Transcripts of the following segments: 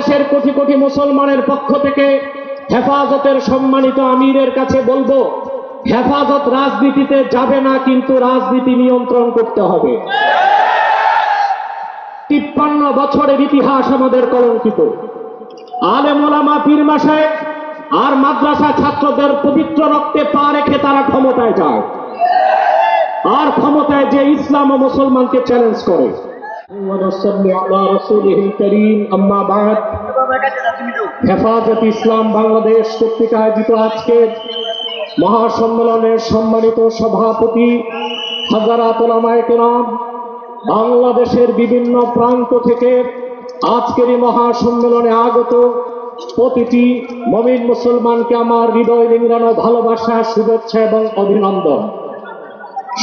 বাংলাদেশের কোটি কোটি মুসলমানের পক্ষ থেকে হেফাজতের সম্মানিত আমিরের কাছে বলবো, হেফাজত রাজনীতিতে যাবে না, কিন্তু রাজনীতি নিয়ন্ত্রণ করতে হবে। 53 বছরের ইতিহাস আমাদের কলঙ্কিত। আলেম ওলামা পীর মাশায়েখ আর মাদ্রাসা ছাত্রদের পবিত্র রক্তে পা রেখে তারা ক্ষমতায় যায়, আর ক্ষমতায় যে ইসলাম ও মুসলমানকে চ্যালেঞ্জ করে। হেফাজত ইসলাম বাংলাদেশ কর্তৃক আয়োজিত আজকের মহাসম্মেলনের সম্মানিত সভাপতি হাজারাত উলামায়ে কেরাম, বাংলাদেশের বিভিন্ন প্রান্ত থেকে আজকের এই মহাসম্মেলনে আগত প্রতিটি মুমিন মুসলমানকে আমার হৃদয় নিংড়ানো ভালোবাসা, শুভেচ্ছা এবং অভিনন্দন।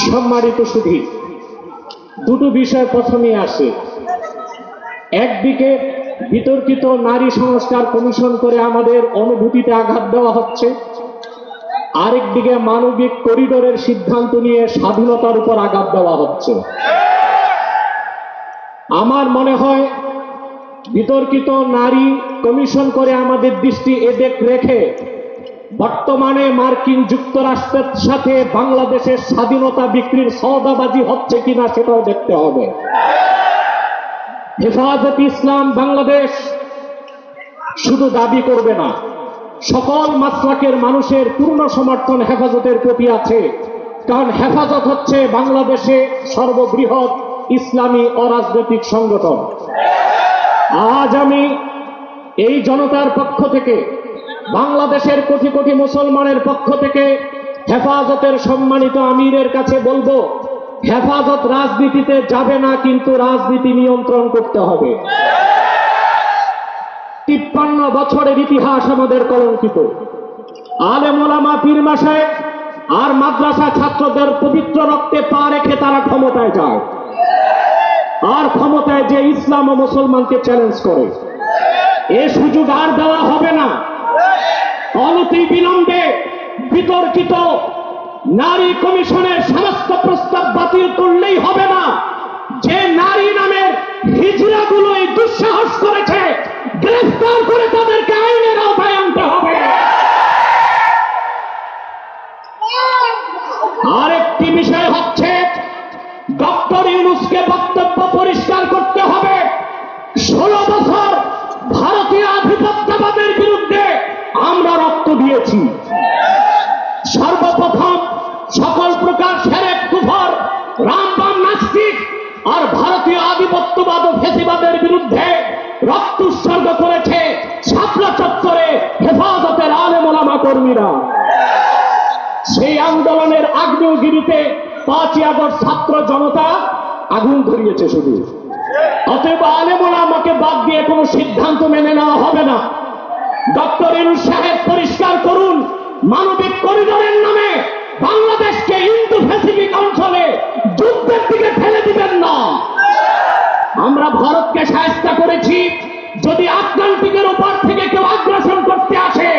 সম্মানিত সুধী, দুটো বিষয় প্রথমে আসে। একদিকে বিতর্কিত নারী সংস্কার কমিশন করে আমাদের অনুভূতিতে আঘাত দেওয়া হচ্ছে, আরেকদিকে মানবিক করিডোরের সিদ্ধান্ত নিয়ে স্বাধীনতার উপর আঘাত দেওয়া হচ্ছে। আমার মনে হয় বিতর্কিত নারী কমিশন করে আমাদের দৃষ্টি এদিক রেখে বর্তমানে মার্কিন যুক্তরাষ্ট্রের সাথে বাংলাদেশের স্বাধীনতা বিক্রির সওদাবাজি হচ্ছে কিনা সেটাও দেখতে হবে। হেফাজত ইসলাম বাংলাদেশ শুধু দাবি করবে না, সকল মাসলাকের মানুষের পূর্ণ সমর্থন হেফাজতের প্রতি আছে, কারণ হেফাজত হচ্ছে বাংলাদেশে সর্ববৃহৎ ইসলামী অরাজনৈতিক সংগঠন। আজ আমি এই জনতার পক্ষ থেকে, বাংলাদেশের কোটি কোটি মুসলমানের পক্ষ থেকে হেফাজতের সম্মানিত আমিরের কাছে বলবো, হেফাজত রাজনীতিতে যাবে না, কিন্তু রাজনীতি নিয়ন্ত্রণ করতে হবে। 53 বছরের ইতিহাস আমাদের কলঙ্কিত। আলেম ওলামা পীর মাশায়েখ আর মাদ্রাসা ছাত্রদের পবিত্র রক্তে পা রেখে তারা ক্ষমতায় যায়, আর ক্ষমতায় যে ইসলাম ও মুসলমানকে চ্যালেঞ্জ করে। এ সুযোগ আর দেওয়া হবে না। অনতি বিলম্বে বিতর্কিত নারী কমিশনের সমস্ত প্রস্তাব বাতিল করলেই হবে না। যে নারী নামের হিজড়াগুলো এই দুঃসাহস করেছে, গ্রেফতার করে তাদেরকে আইনের আওতায় আনতে হবে। আরেকটি বিষয় হচ্ছে, ডক্টর ইউনূসকে বক্তব্য পরিষ্কার করতে হবে। 16 বছর ভারতীয় আধিপত্যবাদের বিরুদ্ধে আমরা রক্ত দিয়েছি। সর্বপ্রথম সকল প্রকার শিরক, কুফর, রামবাম, নাস্তিক আর ভারতীয় আধিপত্যবাদ ও ফ্যাসিবাদের বিরুদ্ধে রক্ত উৎসর্গ করেছে শাপলা চত্বরে হেফাজতের আলেম ওলামা কর্মীরা। সেই আন্দোলনের আগ্নেয়গিরিতে 5ই আগস্ট ছাত্র জনতা আগুন ধরিয়েছে শুধু। অতএব আলেম ওলামাকে বাদ দিয়ে কোনো সিদ্ধান্ত মেনে নেওয়া হবে না। ডক্টর ইউনূস সাহেব পরিষ্কার করুন, মানবিক করিডোরের নামে বাংলাদেশকে ইন্দো প্যাসিফিক অঞ্চলে যুদ্ধের দিকে ফেলে দিবেন না। আমরা ভারতকে সাহায্য করেছি, যদি আটলান্টিকের উপর থেকে কেউ আগ্রাসন করতে আসে,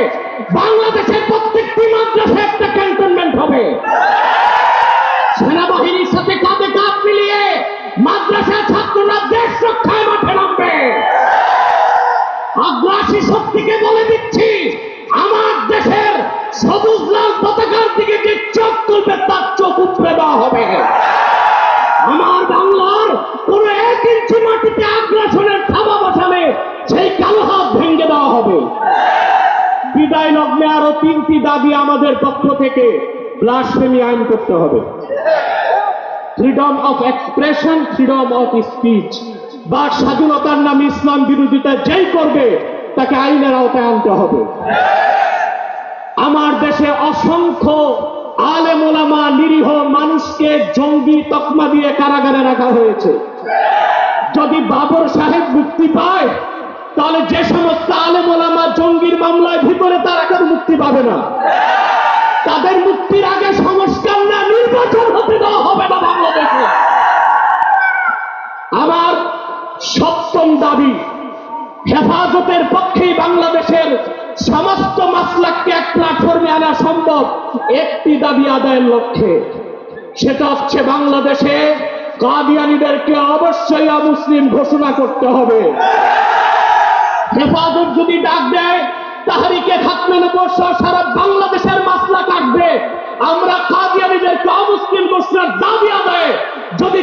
বাংলাদেশের প্রত্যেকটি মাদ্রাসায় একটা ক্যান্টনমেন্ট হবে। সেনাবাহিনীর সাথে কাঁধে কাঁধ মিলিয়ে মাদ্রাসা ছাত্ররা দেশ রক্ষায় মাঠে নামবে। আগ্রাসী শক্তিকে বলে দিচ্ছি, আমার দেশের সবুজ লাল পতাকার দিকে যে চোখ তুলবে তার চোখ উপড়ে দেওয়া হবে। আমার বাংলার কোন 1 ইঞ্চি মাটিতে আগ্রাসনের থাবা বসালে সেই কালো হাত ভেঙে দেওয়া হবে। বিদায় লগ্নে আরো 3টি দাবি আমাদের পক্ষ থেকে। ব্লাসফেমি আইন করতে হবে, freedom of expression, freedom of speech, বা স্বাধীনতার নামে ইসলাম বিরোধিতা যেই করবে তাকে আইনের আওতায় আনতে হবে। আমার দেশে অসংখ্য আলেম ওলামা, নিরীহ মানুষকে জঙ্গি তকমা দিয়ে কারাগারে রাখা হয়েছে। যদি বাবর সাহেব মুক্তি পায়, তাহলে যে সমস্ত আলেম ওলামা জঙ্গির মামলায় ভিতরে, তারা কেন মুক্তি পাবে না? তাদের মুক্তির আগে সংস্কার না নির্বাচন হতে দেওয়া হবে না বাংলাদেশে। আমার 7ম দাবি, হেফাজতের পক্ষেই বাংলাদেশের সমস্ত মাসলাককে এক প্ল্যাটফর্মে আনা সম্ভব একটি দাবি আদায়ের লক্ষ্যে। সেটা হচ্ছে বাংলাদেশে কাদিয়ানীদেরকে অবশ্যই অমুসলিম ঘোষণা করতে হবে। তাহারুর যদি ডাক দেয়, তাহারিকে খাতমে নবুয়্যত সারা বাংলাদেশের মাসলা কাটবে। আমরা কাদিয়ানীদেরকে অমুসলিম ঘোষণার দাবি আদায়ে যদি